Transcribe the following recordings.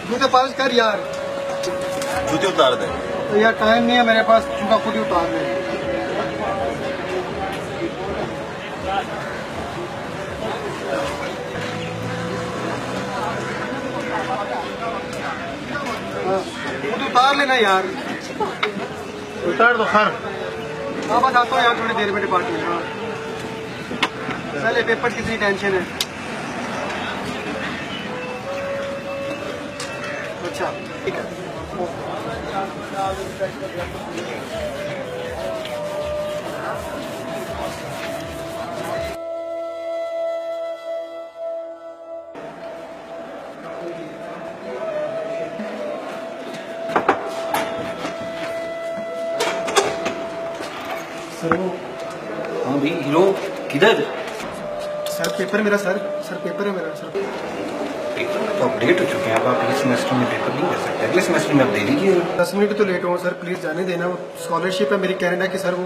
जूते पॉलिश कर यार। जूते उतार दे। तो यार टाइम नहीं है मेरे पास, जूता खुद ही उतार ले। खुद उतार लेना यार। उतार दो सर। हाँ बस आता हूँ यार थोड़ी देर में डिपार्टमेंट। हाँ पहले पेपर की इतनी टेंशन है। अच्छा ठीक है। सर वो हाँ भाई हीरो किधर? सर पेपर मेरा सर पेपर है मेरा सर। पेपर में तो अपडेट हो चुके हैं। अब आप इस सेमेस्टर में पेपर नहीं कर सकते, अगले सेमेस्टर में आप दे दीजिए। 10 मिनट तो लेट हुआ सर, प्लीज जाने देना। वो स्कॉलरशिप है मेरी कनाडा की सर। वो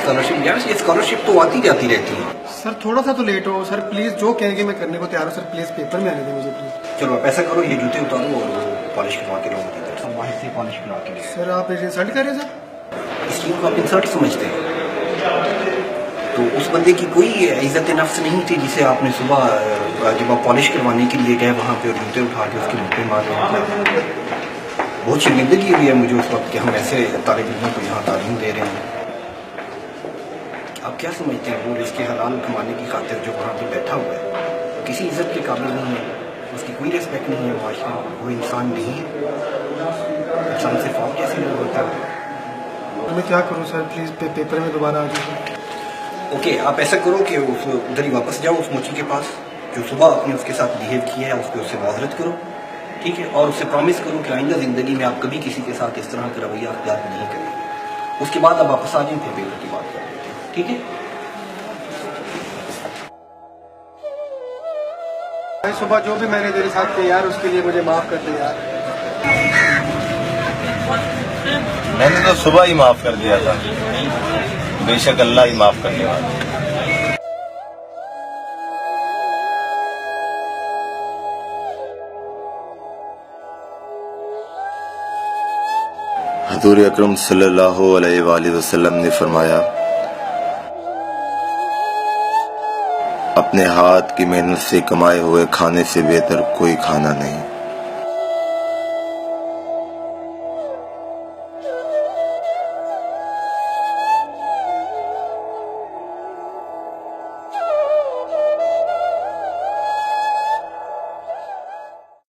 स्कॉलरशिप यार, ये स्कॉलरशिप तो आती जाती रहती है। सर थोड़ा सा तो लेट हो सर, प्लीज जो कहेंगे मैं करने को तैयार हूँ सर। प्लीज पेपर में आने दें मुझे प्लीज। चलो आप ऐसा करो, ये जूते उतारो और वो पॉलिश करवा के लो मुझे, सब बाहर से पॉलिश करवा के ले। सर आप इंसल्ट कर रहे हैं सर। इस चीज को आप इंसल्ट समझते हैं? तो उस बंदे की कोई इज्जत नफ्स नहीं थी जिसे आपने सुबह जब आप पॉलिश करवाने के लिए गए वहाँ पे और जूते उठा के उसके मुँह पे मार रहे थे। बहुत शर्मिंदगी हुई है मुझे उस वक्त कि हम ऐसे तालिब इल्मों को यहाँ तालीम दे रहे हैं। आप क्या समझते हैं वो रिस्क हलाल कमाने की खातिर जो वहाँ पे बैठा हुआ है किसी इज्जत के काबिल नहीं है, उसकी कोई रिस्पेक्ट नहीं है माशरे में, वो इंसान नहीं है। इंसान सिर्फ आप जैसे लोग होता है। मैं क्या करूँ सर, प्लीज पेपर में दोबारा आ जाइए। ओके आप ऐसा करो कि उस उधर ही वापस जाओ उस मोची के पास जो सुबह आपने उसके साथ बिहेव किया है, उस पर उससे माजरत करो, ठीक है? और उससे प्रॉमिस करो कि आइंदा ज़िंदगी में आप कभी किसी के साथ इस तरह का रवैया अख्तियार नहीं करेंगे। उसके बाद आप वापस आ जाएं, फिर पेपर की बात कर लेते हैं, ठीक है? भाई सुबह जो भी मैंने तेरे साथ किया यार, उसके लिए मुझे माफ कर दे यार। मैंने तो सुबह ही माफ कर दिया था, बेशक अल्लाह ही माफ करने वाला। हुज़ूर अकरम सल्लल्लाहु अलैहि वसल्लम ने फरमाया, अपने हाथ की मेहनत से कमाए हुए खाने से बेहतर कोई खाना नहीं।